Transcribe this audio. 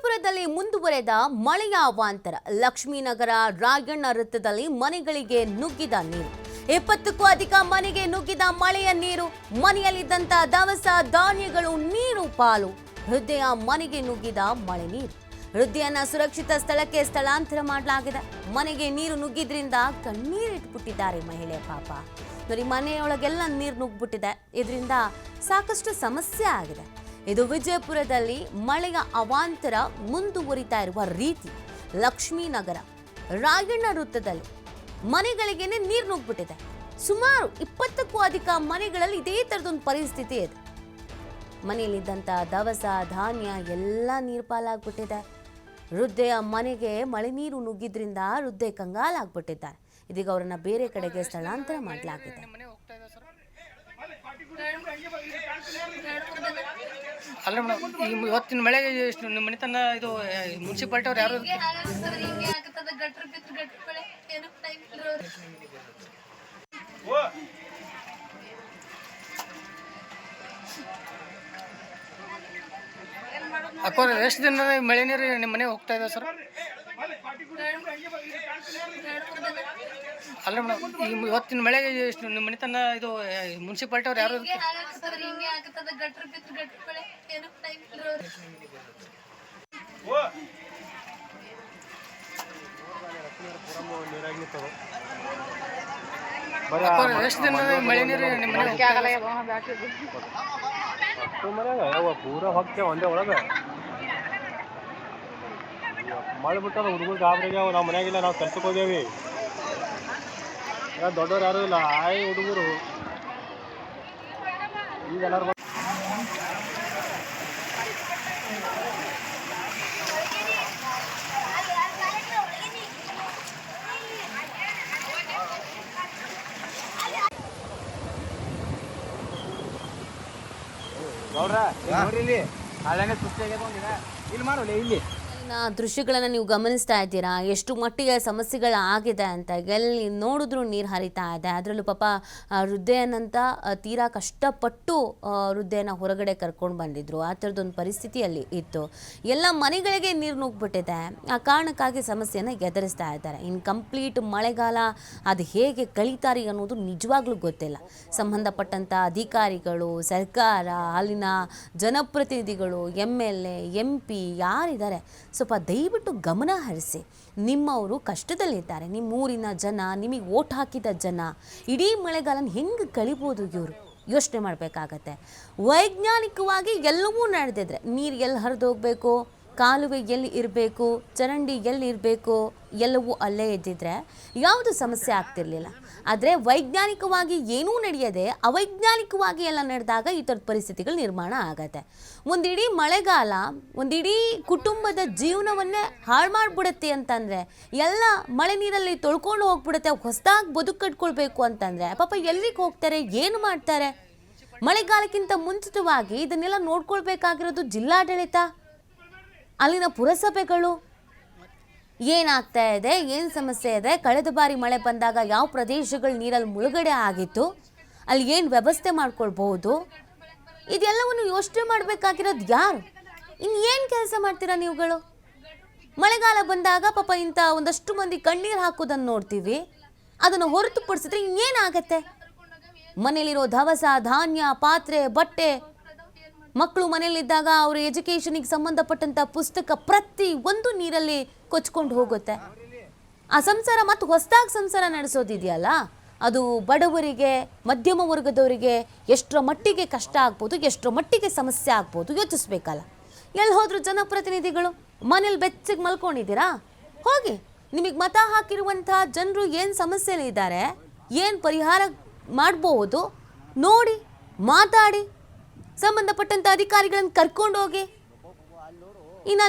ವಿಜಯಪುರದಲ್ಲಿ ಮುಂದುವರೆದ ಮಳೆಯ ಅವಾಂತರ. ಲಕ್ಷ್ಮೀನಗರ ರಾಯಣ್ಣ ವೃತ್ತದಲ್ಲಿ ಮನೆಗಳಿಗೆ ನುಗ್ಗಿದ ನೀರು. 20ಕ್ಕೂ ಅಧಿಕ ಮನೆಗೆ ನುಗ್ಗಿದ ಮಳೆಯ ನೀರು. ಮನೆಯಲ್ಲಿದ್ದಂತ ದವಸ ಧಾನ್ಯಗಳು ನೀರು ಪಾಲು. ಹೃದಯ ಮನೆಗೆ ನುಗ್ಗಿದ ಮಳೆ ನೀರು. ವೃದ್ಧೆಯನ್ನ ಸುರಕ್ಷಿತ ಸ್ಥಳಕ್ಕೆ ಸ್ಥಳಾಂತರ ಮಾಡಲಾಗಿದೆ. ಮನೆಗೆ ನೀರು ನುಗ್ಗಿದ್ರಿಂದ ಕಣ್ಣೀರಿಟ್ಬಿಟ್ಟಿದ್ದಾರೆ ಮಹಿಳೆ. ಪಾಪ ನೋಡಿ, ಮನೆಯೊಳಗೆಲ್ಲ ನೀರು ನುಗ್ಗಿಬಿಟ್ಟಿದೆ. ಇದರಿಂದ ಸಾಕಷ್ಟು ಸಮಸ್ಯೆ ಆಗಿದೆ. ಇದು ವಿಜಯಪುರದಲ್ಲಿ ಮಳೆಯ ಅವಾಂತರ ಮುಂದುವರಿತಾ ಇರುವ ರೀತಿ. ಲಕ್ಷ್ಮೀನಗರ ರಾಯಣ್ಣ ವೃತ್ತದಲ್ಲಿ ಮನೆಗಳಿಗೇನೆ ನೀರು ನುಗ್ಗಿಬಿಟ್ಟಿದೆ. ಸುಮಾರು 20ಕ್ಕೂ ಅಧಿಕ ಮನೆಗಳಲ್ಲಿ ಇದೇ ಥರದೊಂದು ಪರಿಸ್ಥಿತಿ ಇದೆ. ಮನೆಯಲ್ಲಿದ್ದಂಥ ದವಸ ಧಾನ್ಯ ಎಲ್ಲ ನೀರು ಪಾಲಾಗ್ಬಿಟ್ಟಿದೆ. ವೃದ್ಧೆಯ ಮನೆಗೆ ಮಳೆ ನೀರು ನುಗ್ಗಿದ್ರಿಂದ ವೃದ್ಧೆ ಕಂಗಾಲಾಗ್ಬಿಟ್ಟಿದ್ದಾರೆ. ಇದೀಗ ಅವರನ್ನ ಬೇರೆ ಕಡೆಗೆ ಸ್ಥಳಾಂತರ ಮಾಡಲಾಗಿದೆ. ಅಲ್ಲ ಮೇಡಮ್, ಇವತ್ತಿನ ಮಳೆಗೆ ನಿಮ್ಮ ಮನೆ ತನ ಇದು ಮುನ್ಸಿಪಾಲ್ಟಿ ಅವ್ರು ಯಾರು ಅಕ್ಕ ಎಷ್ಟು ದಿನ ಮಳೆ ನೀರು ನಿಮ್ಮ ಮನೆ ಹೋಗ್ತಾ ಇದೆ ಸರ್? ಅಲ್ಲ ಮೇಡಮ್, ಇವತ್ತಿನ ಮಳೆಗೆ ನಿಮ್ಮ ಮನೆ ತನ ಇದು ಮುನ್ಸಿಪಾಲ್ಟಿ ಅವ್ರು ಯಾರು ಎಷ್ಟು ದಿನ ಮಳೆ ನೀರು ನಿಮ್ಮ ಮನೆ ಪೂರ ಹೋಗ್ತೇವೆ ಒಂದೇ ಒಳಗೆ ಮಳೆ ಬಿಟ್ಟಾರ. ಹುಡುಗರು ಗಾಬರಿಗ್ಯಾವ. ನಾವು ಮನೆಯಾಗಿಲ್ಲ, ನಾವು ಕೆಲ್ಸಕ್ಕೆ ಹೋಗ್ಯಾವಿ. ದೊಡ್ಡವ್ರು ಯಾರು ಇಲ್ಲ, ಆಯ್ ಹುಡುಗರು ಈಗ ಎಲ್ಲರೂ ನೋಡ್ರಿ ಇಲ್ಲಿ ಹಳ್ಳೆಣ್ಣೆ ಸುಸ್ತಿ ಆಗ್ಯದ. ಇಲ್ಲಿ ಮಾಡೋಲ್ಲ ಇಲ್ಲಿ ದೃಶ್ಯಗಳನ್ನು ನೀವು ಗಮನಿಸ್ತಾ ಇದ್ದೀರಾ, ಎಷ್ಟು ಮಟ್ಟಿಗೆ ಸಮಸ್ಯೆಗಳಾಗಿದೆ ಅಂತ. ಎಲ್ಲಿ ನೋಡಿದ್ರು ನೀರು ಹರಿತಾ ಇದೆ. ಅದರಲ್ಲೂ ಪಾಪ ವೃದ್ಧೆಯನ್ನಂತ ತೀರಾ ಕಷ್ಟಪಟ್ಟು ವೃದ್ಧೆಯನ್ನು ಹೊರಗಡೆ ಕರ್ಕೊಂಡು ಬಂದಿದ್ರು. ಆ ಥರದೊಂದು ಪರಿಸ್ಥಿತಿಯಲ್ಲಿ ಇತ್ತು. ಎಲ್ಲ ಮನೆಗಳಿಗೆ ನೀರು ನುಗ್ಗಿಬಿಟ್ಟಿದೆ. ಆ ಕಾರಣಕ್ಕಾಗಿ ಸಮಸ್ಯೆಯನ್ನು ಎದುರಿಸ್ತಾ ಇದ್ದಾರೆ. ಇನ್ನು ಕಂಪ್ಲೀಟ್ ಮಳೆಗಾಲ ಅದು ಹೇಗೆ ಕಳೀತಾರೆ ಅನ್ನೋದು ನಿಜವಾಗ್ಲೂ ಗೊತ್ತಿಲ್ಲ. ಸಂಬಂಧಪಟ್ಟಂಥ ಅಧಿಕಾರಿಗಳು, ಸರ್ಕಾರ, ಅಲ್ಲಿನ ಜನಪ್ರತಿನಿಧಿಗಳು, MLA, MP ಯಾರಿದ್ದಾರೆ ಸ್ವಲ್ಪ ದಯವಿಟ್ಟು ಗಮನ ಹರಿಸಿ. ನಿಮ್ಮವರು ಕಷ್ಟದಲ್ಲಿದ್ದಾರೆ. ನಿಮ್ಮೂರಿನ ಜನ, ನಿಮಗೆ ಓಟ್ ಹಾಕಿದ ಜನ ಇಡೀ ಮಳೆಗಾಲನ ಹೆಂಗೆ ಕಳಿಬೋದು ಇವರು ಯೋಚನೆ ಮಾಡಬೇಕಾಗತ್ತೆ. ವೈಜ್ಞಾನಿಕವಾಗಿ ಎಲ್ಲವೂ ನಡೆದಿದ್ರೆ ನೀರು ಎಲ್ಲಿ ಹರಿದು ಹೋಗಬೇಕು, ಕಾಲುವೆ ಎಲ್ಲಿ ಇರಬೇಕು, ಚರಂಡಿ ಎಲ್ಲಿ ಇರಬೇಕು, ಎಲ್ಲವೂ ಅಲ್ಲೇ ಇದ್ದಿದ್ರೆ ಯಾವುದು ಸಮಸ್ಯೆ ಆಗ್ತಿರ್ಲಿಲ್ಲ. ಆದರೆ ವೈಜ್ಞಾನಿಕವಾಗಿ ಏನೂ ನಡೆಯದೆ ಅವೈಜ್ಞಾನಿಕವಾಗಿ ಎಲ್ಲ ನಡೆದಾಗ ಈ ಥರದ ಪರಿಸ್ಥಿತಿಗಳು ನಿರ್ಮಾಣ ಆಗತ್ತೆ. ಒಂದಿಡೀ ಮಳೆಗಾಲ ಒಂದಿಡೀ ಕುಟುಂಬದ ಜೀವನವನ್ನೇ ಹಾಳು ಮಾಡಿಬಿಡುತ್ತೆ ಅಂತಂದರೆ, ಎಲ್ಲ ಮಳೆ ನೀರಲ್ಲಿ ತೊಳ್ಕೊಂಡು ಹೋಗ್ಬಿಡುತ್ತೆ. ಹೊಸದಾಗಿ ಬದುಕು ಕಟ್ಕೊಳ್ಬೇಕು ಅಂತಂದರೆ ಪಾಪ ಎಲ್ಲಿಗೆ ಹೋಗ್ತಾರೆ, ಏನು ಮಾಡ್ತಾರೆ? ಮಳೆಗಾಲಕ್ಕಿಂತ ಮುಂಚಿತವಾಗಿ ಇದನ್ನೆಲ್ಲ ನೋಡ್ಕೊಳ್ಬೇಕಾಗಿರೋದು ಜಿಲ್ಲಾಡಳಿತ, ಅಲ್ಲಿನ ಪುರಸಭೆಗಳು. ಏನಾಗ್ತಾ ಇದೆ, ಏನು ಸಮಸ್ಯೆ ಇದೆ, ಕಳೆದ ಬಾರಿ ಮಳೆ ಬಂದಾಗ ಯಾವ ಪ್ರದೇಶಗಳು ನೀರಲ್ಲಿ ಮುಳುಗಡೆ ಆಗಿತ್ತು, ಅಲ್ಲಿ ಏನು ವ್ಯವಸ್ಥೆ ಮಾಡ್ಕೊಳ್ಬಹುದು, ಇದೆಲ್ಲವನ್ನು ಯೋಚನೆ ಮಾಡಬೇಕಾಗಿರೋದು ಯಾರು? ಏನು ಕೆಲಸ ಮಾಡ್ತೀರಾ ನೀವುಗಳು? ಮಳೆಗಾಲ ಬಂದಾಗ ಪಾಪ ಇಂಥ ಒಂದಷ್ಟು ಮಂದಿ ಕಣ್ಣೀರು ಹಾಕೋದನ್ನು ನೋಡ್ತೀವಿ. ಅದನ್ನು ಹೊರತುಪಡಿಸಿದ್ರೆ ಇನ್ನೇನಾಗತ್ತೆ? ಮನೇಲಿರೋ ದವಸ ಧಾನ್ಯ, ಪಾತ್ರೆ, ಬಟ್ಟೆ, ಮಕ್ಕಳು ಮನೆಯಲ್ಲಿದ್ದಾಗ ಅವರ ಎಜುಕೇಷನಿಗೆ ಸಂಬಂಧಪಟ್ಟಂಥ ಪುಸ್ತಕ ಪ್ರತಿ ಒಂದು ನೀರಲ್ಲಿ ಕೊಚ್ಕೊಂಡು ಹೋಗುತ್ತೆ. ಆ ಸಂಸಾರ ಮತ್ತು ಹೊಸದಾಗಿ ಸಂಸಾರ ನಡೆಸೋದಿದೆಯಲ್ಲ, ಅದು ಬಡವರಿಗೆ, ಮಧ್ಯಮ ವರ್ಗದವರಿಗೆ ಎಷ್ಟರ ಮಟ್ಟಿಗೆ ಕಷ್ಟ ಆಗ್ಬೋದು, ಎಷ್ಟರ ಮಟ್ಟಿಗೆ ಸಮಸ್ಯೆ ಆಗ್ಬೋದು ಯೋಚಿಸ್ಬೇಕಲ್ಲ. ಎಲ್ಲಿ ಹೋದ್ರು ಜನಪ್ರತಿನಿಧಿಗಳು? ಮನೇಲಿ ಬೆಚ್ಚಗೆ ಮಲ್ಕೊಂಡಿದ್ದೀರಾ? ಹೋಗಿ ನಿಮಗೆ ಮತ ಹಾಕಿರುವಂಥ ಜನರು ಏನು ಸಮಸ್ಯೆಲಿದ್ದಾರೆ, ಏನು ಪರಿಹಾರ ಮಾಡ್ಬೋದು ನೋಡಿ, ಮಾತಾಡಿ, ಸಂಬಂಧಪಟ್ಟಂಥ ಅಧಿಕಾರಿಗಳನ್ನು ಕರ್ಕೊಂಡು ಹೋಗಿ.